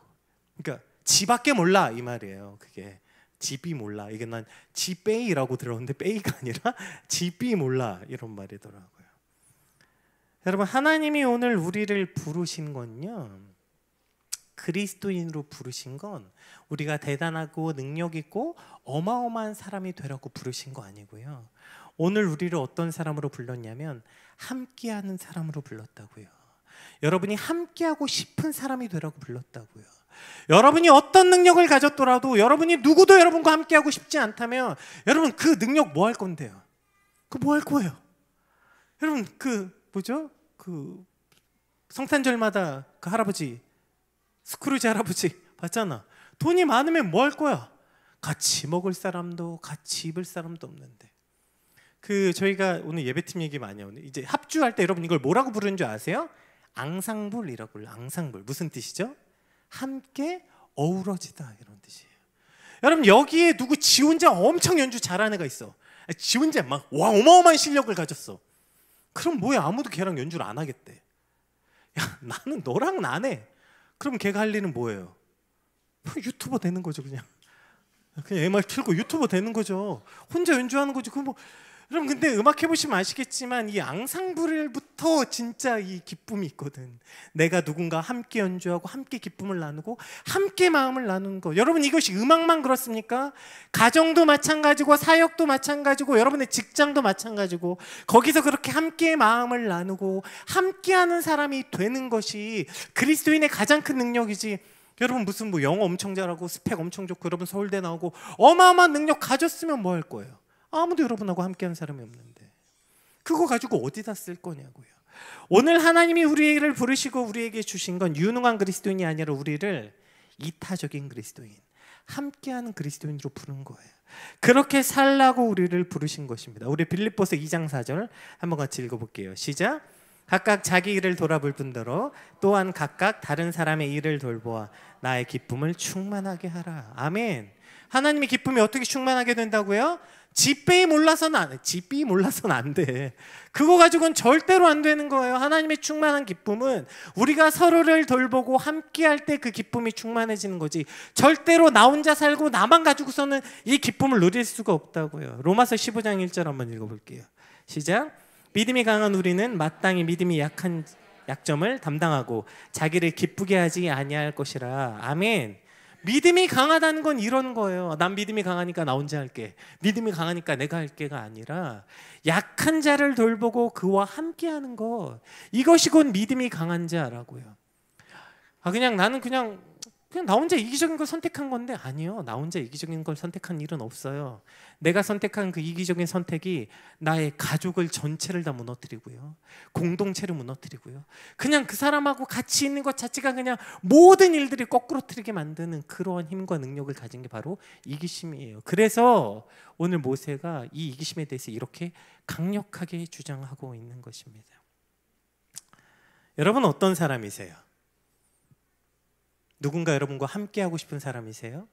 그러니까 지밖에 몰라 이 말이에요. 그게 지삐 몰라. 이게 난 지빼이라고 들었는데 빼이가 아니라 지삐 몰라 이런 말이더라고요. 여러분, 하나님이 오늘 우리를 부르신 건요, 그리스도인으로 부르신 건 우리가 대단하고 능력 있고 어마어마한 사람이 되라고 부르신 거 아니고요. 오늘 우리를 어떤 사람으로 불렀냐면 함께하는 사람으로 불렀다고요. 여러분이 함께하고 싶은 사람이 되라고 불렀다고요. 여러분이 어떤 능력을 가졌더라도 여러분이 누구도 여러분과 함께하고 싶지 않다면 여러분 그 능력 뭐 할 건데요? 뭐 할 거예요? 여러분 그 성탄절마다 그 할아버지, 스크루지 할아버지 봤잖아. 돈이 많으면 뭐 할 거야? 같이 먹을 사람도 같이 입을 사람도 없는데. 저희가 오늘 예배팀 얘기 많이 하는데 이제 합주할 때 여러분 이걸 뭐라고 부르는 줄 아세요? 앙상블이라고 불러요. 앙상블. 무슨 뜻이죠? 함께 어우러지다 이런 뜻이에요. 여러분 여기에 누구 지 혼자 엄청 연주 잘하는 애가 있어. 지 혼자 막 와 어마어마한 실력을 가졌어. 그럼 뭐야, 아무도 걔랑 연주를 안 하겠대. 야 나는 너랑은 안 해. 그럼 걔가 할 일은 뭐예요? 유튜버 되는 거죠. 그냥 MR 틀고 유튜버 되는 거죠. 혼자 연주하는 거죠. 그 뭐 여러분 근데 음악 해보시면 아시겠지만 이 앙상블부터 진짜 이 기쁨이 있거든. 내가 누군가 함께 연주하고 함께 기쁨을 나누고 함께 마음을 나누는 거. 여러분 이것이 음악만 그렇습니까? 가정도 마찬가지고 사역도 마찬가지고 여러분의 직장도 마찬가지고 거기서 그렇게 함께 마음을 나누고 함께하는 사람이 되는 것이 그리스도인의 가장 큰 능력이지. 여러분 무슨 뭐 영어 엄청 잘하고 스펙 엄청 좋고 여러분 서울대 나오고 어마어마한 능력 가졌으면 뭐 할 거예요? 아무도 여러분하고 함께하는 사람이 없는데 그거 가지고 어디다 쓸 거냐고요. 오늘 하나님이 우리를 부르시고 우리에게 주신 건 유능한 그리스도인이 아니라 우리를 이타적인 그리스도인, 함께하는 그리스도인으로 부른 거예요. 그렇게 살라고 우리를 부르신 것입니다. 우리 빌립보서 2장 4절 한번 같이 읽어볼게요. 시작. 각각 자기 일을 돌아볼 뿐더러 또한 각각 다른 사람의 일을 돌보아 나의 기쁨을 충만하게 하라. 아멘. 하나님의 기쁨이 어떻게 충만하게 된다고요? 지빼이 몰라서는 안 돼. 지삐 몰라서는 안 돼. 그거 가지고는 절대로 안 되는 거예요. 하나님의 충만한 기쁨은 우리가 서로를 돌보고 함께할 때 그 기쁨이 충만해지는 거지. 절대로 나 혼자 살고 나만 가지고서는 이 기쁨을 누릴 수가 없다고요. 로마서 15장 1절 한번 읽어볼게요. 시작. 믿음이 강한 우리는 마땅히 믿음이 약한 약점을 담당하고 자기를 기쁘게 하지 아니할 것이라. 아멘. 믿음이 강하다는 건 이런 거예요. 난 믿음이 강하니까 나 혼자 할게. 믿음이 강하니까 내가 할게가 아니라 약한 자를 돌보고 그와 함께하는 것. 이것이 곧 믿음이 강한 자라고요. 나는 그냥 나 혼자 이기적인 걸 선택한 건데 아니요. 나 혼자 이기적인 걸 선택한 일은 없어요. 내가 선택한 그 이기적인 선택이 나의 가족을 전체를 다 무너뜨리고요. 공동체를 무너뜨리고요. 그냥 그 사람하고 같이 있는 것 자체가 그냥 모든 일들이 거꾸로 틀리게 만드는 그러한 힘과 능력을 가진 게 바로 이기심이에요. 그래서 오늘 모세가 이 이기심에 대해서 이렇게 강력하게 주장하고 있는 것입니다. 여러분 어떤 사람이세요? 누군가 여러분과 함께하고 싶은 사람이세요?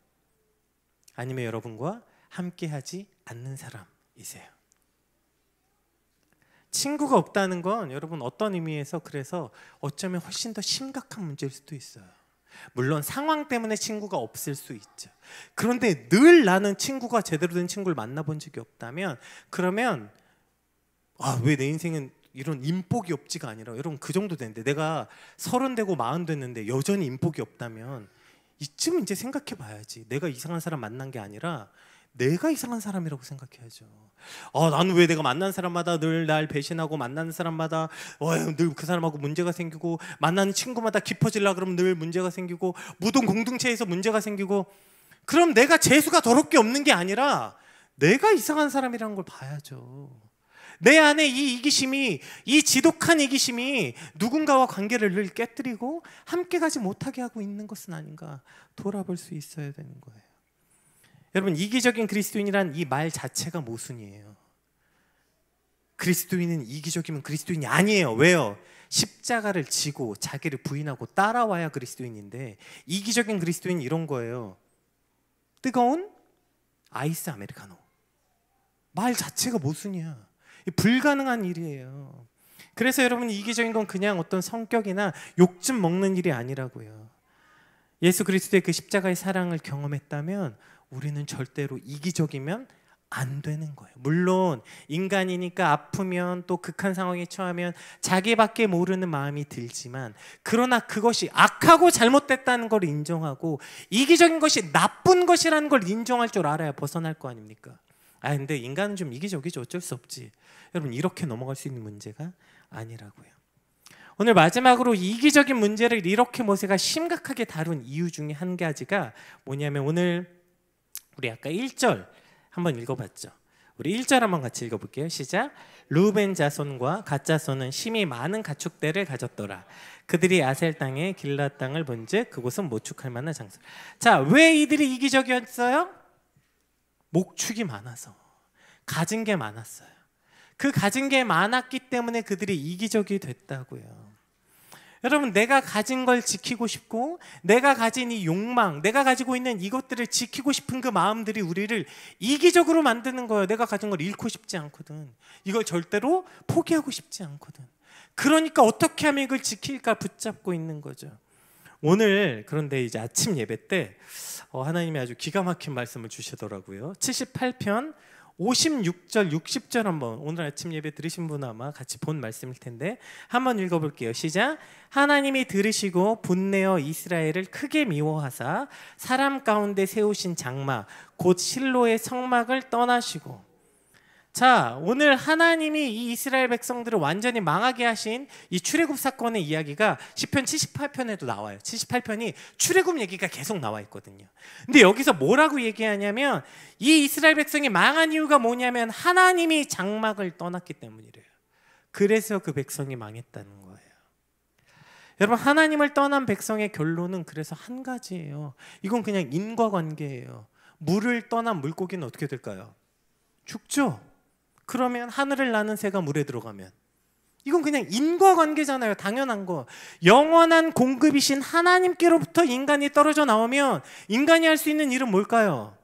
아니면 여러분과 함께하지 않는 사람이세요? 친구가 없다는 건 여러분 어떤 의미에서 그래서 어쩌면 훨씬 더 심각한 문제일 수도 있어요. 물론 상황 때문에 친구가 없을 수 있죠. 그런데 늘 나는 친구가 제대로 된 친구를 만나본 적이 없다면 그러면 왜 내 인생은 이런 인복이 없지가 아니라 여러분 그 정도 되는데 내가 30 되고 40 됐는데 여전히 인복이 없다면 이쯤 이제 생각해 봐야지. 내가 이상한 사람 만난 게 아니라 내가 이상한 사람이라고 생각해야죠. 나는 왜 내가 만난 사람마다 늘 날 배신하고 만나는 사람마다 늘 그 사람하고 문제가 생기고 만나는 친구마다 깊어지려고 그러면 늘 문제가 생기고 무동 공동체에서 문제가 생기고 그럼 내가 재수가 더럽게 없는 게 아니라 내가 이상한 사람이라는 걸 봐야죠. 내 안에 이 이기심이, 이 지독한 이기심이 누군가와 관계를 늘 깨뜨리고 함께 가지 못하게 하고 있는 것은 아닌가 돌아볼 수 있어야 되는 거예요. 여러분 이기적인 그리스도인이란 이 말 자체가 모순이에요. 그리스도인은 이기적이면 그리스도인이 아니에요. 왜요? 십자가를 지고 자기를 부인하고 따라와야 그리스도인인데 이기적인 그리스도인은 이런 거예요. 뜨거운 아이스 아메리카노. 말 자체가 모순이야. 불가능한 일이에요. 그래서 여러분 이기적인 건 그냥 어떤 성격이나 욕 좀 먹는 일이 아니라고요. 예수 그리스도의 그 십자가의 사랑을 경험했다면 우리는 절대로 이기적이면 안 되는 거예요. 물론 인간이니까 아프면 또 극한 상황에 처하면 자기밖에 모르는 마음이 들지만 그러나 그것이 악하고 잘못됐다는 걸 인정하고 이기적인 것이 나쁜 것이라는 걸 인정할 줄 알아야 벗어날 거 아닙니까? 근데 인간은 좀 이기적이죠. 어쩔 수 없지. 여러분 이렇게 넘어갈 수 있는 문제가 아니라고요. 오늘 마지막으로 이기적인 문제를 이렇게 모세가 심각하게 다룬 이유 중에 한 가지가 뭐냐면 오늘 우리 아까 1절 한번 읽어봤죠. 우리 1절 한번 같이 읽어볼게요. 시작. 르우벤 자손과 갓 자손은 심히 많은 가축대를 가졌더라. 그들이 아셀 땅에 길앗 땅을 본즉 그곳은 모축할 만한 장소. 자, 왜 이들이 이기적이었어요? 목축이 많아서, 가진 게 많았어요. 그 가진 게 많았기 때문에 그들이 이기적이 됐다고요. 여러분, 내가 가진 걸 지키고 싶고 내가 가진 이 욕망, 내가 가지고 있는 이것들을 지키고 싶은 그 마음들이 우리를 이기적으로 만드는 거예요. 내가 가진 걸 잃고 싶지 않거든. 이걸 절대로 포기하고 싶지 않거든. 그러니까 어떻게 하면 이걸 지킬까 붙잡고 있는 거죠. 오늘 그런데 이제 아침 예배 때 하나님이 아주 기가 막힌 말씀을 주시더라고요. 78편 56절 60절 한번, 오늘 아침 예배 들으신 분 아마 같이 본 말씀일 텐데 한번 읽어볼게요. 시작. 하나님이 들으시고 분내어 이스라엘을 크게 미워하사 사람 가운데 세우신 장막 곧 실로의 성막을 떠나시고. 자, 오늘 하나님이 이 이스라엘 백성들을 완전히 망하게 하신 이 출애굽 사건의 이야기가 시편 78편에도 나와요. 78편이 출애굽 얘기가 계속 나와 있거든요. 근데 여기서 뭐라고 얘기하냐면 이 이스라엘 백성이 망한 이유가 뭐냐면 하나님이 장막을 떠났기 때문이래요. 그래서 그 백성이 망했다는 거예요. 여러분, 하나님을 떠난 백성의 결론은 그래서 한 가지예요. 이건 그냥 인과관계예요. 물을 떠난 물고기는 어떻게 될까요? 죽죠. 그러면 하늘을 나는 새가 물에 들어가면, 이건 그냥 인과관계잖아요. 당연한 거. 영원한 공급이신 하나님께로부터 인간이 떨어져 나오면 인간이 할 수 있는 일은 뭘까요?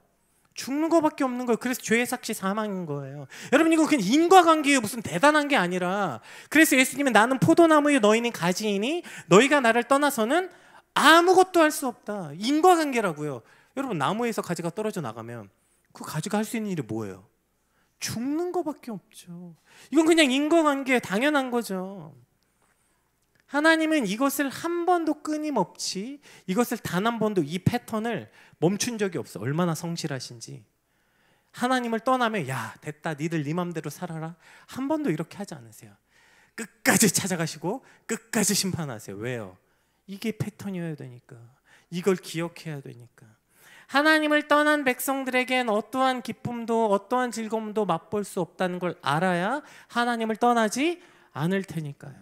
죽는 거밖에 없는 거예요. 그래서 죄의 삭시 사망인 거예요. 여러분, 이건 그냥 인과관계예요. 무슨 대단한 게 아니라. 그래서 예수님은 나는 포도나무요 너희는 가지이니 너희가 나를 떠나서는 아무것도 할 수 없다. 인과관계라고요. 여러분, 나무에서 가지가 떨어져 나가면 그 가지가 할 수 있는 일이 뭐예요? 죽는 거밖에 없죠. 이건 그냥 인과관계, 당연한 거죠. 하나님은 이것을 한 번도 끊임없이, 이것을 단 한 번도 이 패턴을 멈춘 적이 없어. 얼마나 성실하신지. 하나님을 떠나면 야 됐다, 니들 네 맘대로 살아라, 한 번도 이렇게 하지 않으세요. 끝까지 찾아가시고 끝까지 심판하세요. 왜요? 이게 패턴이어야 되니까. 이걸 기억해야 되니까. 하나님을 떠난 백성들에겐 어떠한 기쁨도 어떠한 즐거움도 맛볼 수 없다는 걸 알아야 하나님을 떠나지 않을 테니까요.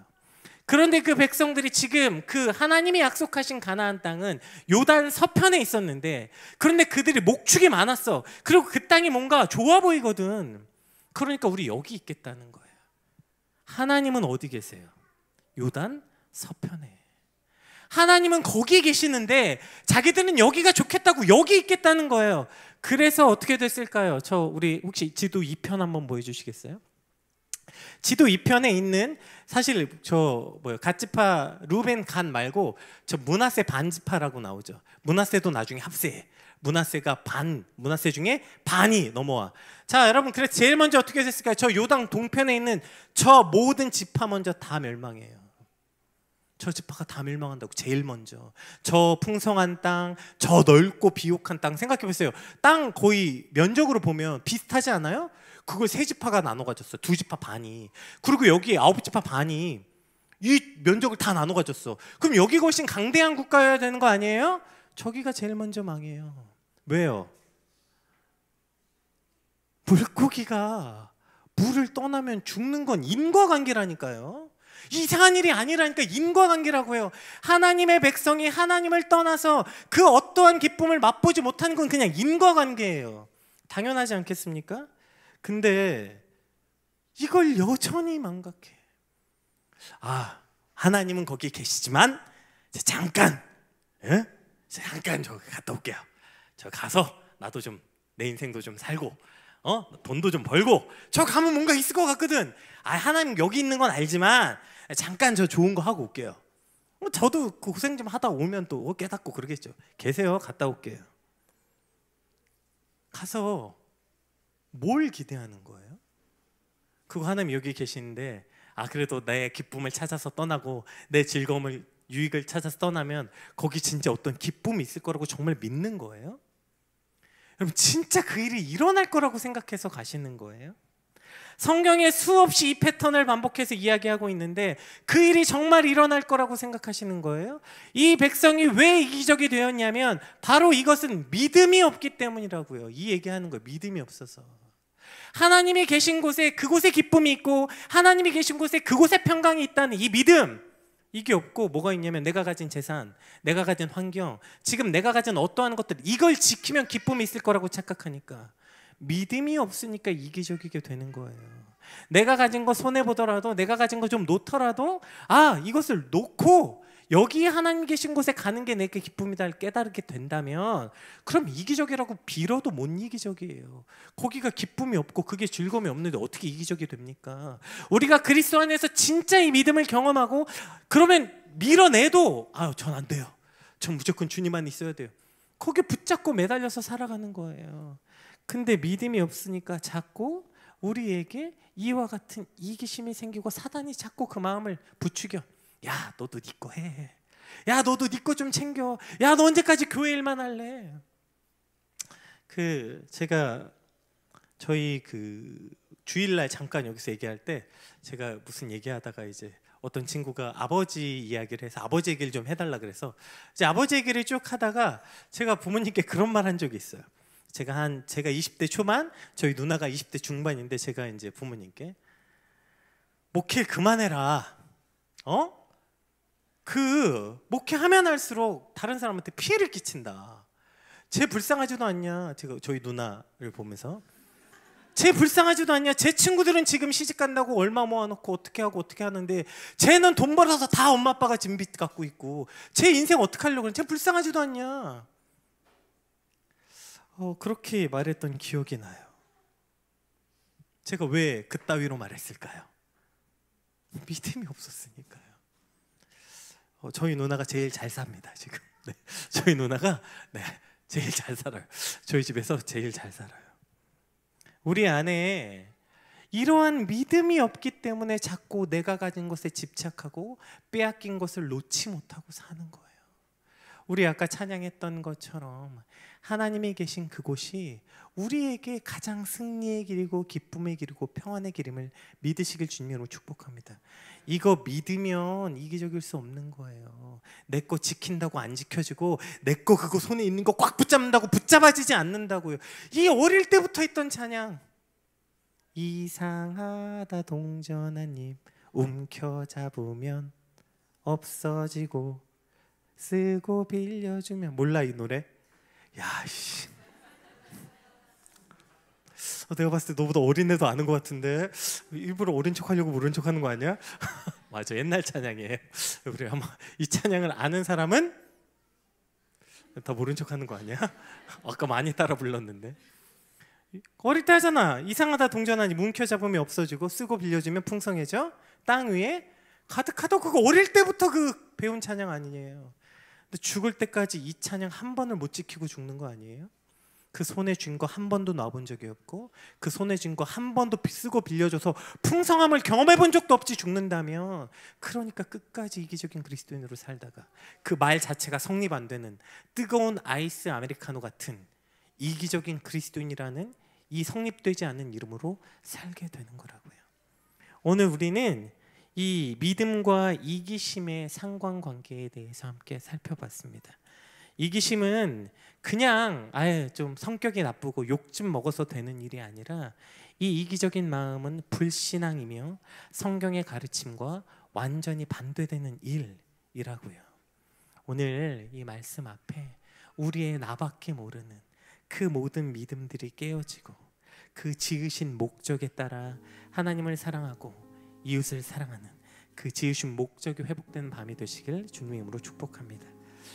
그런데 그 백성들이 지금 그 하나님이 약속하신 가나안 땅은 요단 서편에 있었는데, 그런데 그들이 목축이 많았어. 그리고 그 땅이 뭔가 좋아 보이거든. 그러니까 우리 여기 있겠다는 거예요. 하나님은 어디 계세요? 요단 서편에. 하나님은 거기 계시는데 자기들은 여기가 좋겠다고 여기 있겠다는 거예요. 그래서 어떻게 됐을까요? 우리 혹시 지도 2편 한번 보여주시겠어요? 지도 2편에 있는, 사실 갓지파 루벤 간 말고 저 므낫세 반지파라고 나오죠. 므낫세도 나중에 합세해. 므낫세가 므낫세 중에 반이 넘어와. 자, 여러분, 그래서 제일 먼저 어떻게 됐을까요? 저 요당 동편에 있는 저 모든 지파 먼저 다 멸망해요. 저 지파가 다 멸망한다고. 제일 먼저 저 풍성한 땅, 저 넓고 비옥한 땅 생각해보세요. 땅 거의 면적으로 보면 비슷하지 않아요? 그걸 세 지파가 나눠 가졌어. 두 지파 반이. 그리고 여기 9지파 반이 이 면적을 다 나눠 가졌어. 그럼 여기가 훨씬 강대한 국가여야 되는 거 아니에요? 저기가 제일 먼저 망해요. 왜요? 물고기가 물을 떠나면 죽는 건 인과관계라니까요. 이상한 일이 아니라니까. 인과관계라고 해요. 하나님의 백성이 하나님을 떠나서 그 어떠한 기쁨을 맛보지 못하는 건 그냥 인과관계예요. 당연하지 않겠습니까? 근데 이걸 여전히 망각해. 하나님은 거기 계시지만 잠깐 저 갔다 올게요. 저 가서 나도 좀 내 인생도 좀 살고 돈도 좀 벌고 저 가면 뭔가 있을 것 같거든. 하나님 여기 있는 건 알지만 잠깐 저 좋은 거 하고 올게요. 저도 고생 좀 하다 오면 또 깨닫고 그러겠죠. 계세요. 갔다 올게요. 가서 뭘 기대하는 거예요? 그거 하나님 여기 계시는데 그래도 내 기쁨을 찾아서 떠나고 내 즐거움을, 유익을 찾아서 떠나면 거기 진짜 어떤 기쁨이 있을 거라고 정말 믿는 거예요? 여러분, 진짜 그 일이 일어날 거라고 생각해서 가시는 거예요? 성경에 수없이 이 패턴을 반복해서 이야기하고 있는데 그 일이 정말 일어날 거라고 생각하시는 거예요? 이 백성이 왜 이기적이 되었냐면 바로 이것은 믿음이 없기 때문이라고요. 이 얘기하는 거예요. 믿음이 없어서. 하나님이 계신 곳에 그곳에 기쁨이 있고 하나님이 계신 곳에 그곳에 평강이 있다는 이 믿음, 이게 없고 뭐가 있냐면 내가 가진 재산, 내가 가진 환경, 지금 내가 가진 어떠한 것들, 이걸 지키면 기쁨이 있을 거라고 착각하니까 믿음이 없으니까 이기적이게 되는 거예요. 내가 가진 거 손해 보더라도, 내가 가진 거 좀 놓더라도, 아, 이것을 놓고 여기 하나님 계신 곳에 가는 게 내게 기쁨이다 깨달게 된다면, 그럼 이기적이라고 빌어도 못 이기적이에요. 거기가 기쁨이 없고 그게 즐거움이 없는데 어떻게 이기적이 됩니까? 우리가 그리스도 안에서 진짜 이 믿음을 경험하고 그러면 밀어내도, 아, 전 안 돼요. 전 무조건 주님만 있어야 돼요. 거기에 붙잡고 매달려서 살아가는 거예요. 근데 믿음이 없으니까 자꾸 우리에게 이와 같은 이기심이 생기고 사단이 자꾸 그 마음을 부추겨. 야, 너도 네 거 해. 야, 너도 네 거 좀 챙겨. 야, 너 언제까지 교회 일만 할래? 제가 저희 주일날 잠깐 여기서 얘기할 때, 제가 무슨 얘기하다가 이제 어떤 친구가 아버지 이야기를 해서 아버지 얘기를 좀 해달라 그래서 이제 아버지 얘기를 쭉 하다가 제가 부모님께 그런 말 한 적이 있어요. 제가 20대 초반, 저희 누나가 20대 중반인데, 제가 이제 부모님께 목회 그만해라. 목회하면 할수록 다른 사람한테 피해를 끼친다. 쟤 불쌍하지도 않냐. 저희 누나를 보면서 쟤 불쌍하지도 않냐. 쟤 친구들은 지금 시집 간다고 얼마 모아놓고 어떻게 하고 어떻게 하는데, 쟤는 돈 벌어서 다 엄마 아빠가 진빚 갖고 있고, 쟤 인생 어떻게 하려고 그래. 쟤 불쌍하지도 않냐. 그렇게 말했던 기억이 나요. 제가 왜 그따위로 말했을까요? 믿음이 없었으니까요. 저희 누나가 제일 잘 삽니다 지금. 네. 저희 누나가 제일 잘 살아요. 저희 집에서 제일 잘 살아요. 우리 안에 이러한 믿음이 없기 때문에 자꾸 내가 가진 것에 집착하고 빼앗긴 것을 놓지 못하고 사는 거예요. 우리 아까 찬양했던 것처럼 하나님이 계신 그곳이 우리에게 가장 승리의 길이고 기쁨의 길이고 평안의 길임을 믿으시길 주님으로 축복합니다. 이거 믿으면 이기적일 수 없는 거예요. 내 거 지킨다고 안 지켜지고, 내 거 그거 손에 있는 거 꽉 붙잡는다고 붙잡아지지 않는다고요. 이 어릴 때부터 했던 찬양, 이상하다 동전한 입 움켜잡으면 없어지고 쓰고 빌려주면, 몰라 이 노래? 야, 씨. 내가 봤을 때 너보다 어린 애도 아는 것 같은데 일부러 어린 척하려고 모른 척하는 거 아니야? 맞아, 옛날 찬양이에요. 그래, 아마 이 찬양을 아는 사람은 다 모른 척하는 거 아니야? 아까 많이 따라 불렀는데. 어릴 때 하잖아. 이상하다 동전하니 뭉켜잡으면 없어지고 쓰고 빌려주면 풍성해져 땅 위에 가득하다. 그거 어릴 때부터 배운 찬양 아니에요. 근데 죽을 때까지 이 찬양 한 번을 못 지키고 죽는 거 아니에요? 그 손에 쥔 거 한 번도 놔본 적이 없고, 그 손에 쥔 거 한 번도 쓰고 빌려줘서 풍성함을 경험해 본 적도 없이 죽는다면, 그러니까 끝까지 이기적인 그리스도인으로 살다가 그 말 자체가 성립 안 되는 뜨거운 아이스 아메리카노 같은 이기적인 그리스도인이라는 이 성립되지 않는 이름으로 살게 되는 거라고요. 오늘 우리는 이 믿음과 이기심의 상관관계에 대해서 함께 살펴봤습니다. 이기심은 그냥 좀 성격이 나쁘고 욕 좀 먹어서 되는 일이 아니라, 이 이기적인 마음은 불신앙이며 성경의 가르침과 완전히 반대되는 일이라고요. 오늘 이 말씀 앞에 우리의 나밖에 모르는 그 모든 믿음들이 깨어지고, 그 지으신 목적에 따라 하나님을 사랑하고 이웃을 사랑하는 그 지으신 목적이 회복되는 밤이 되시길 주님의 이름으로 축복합니다.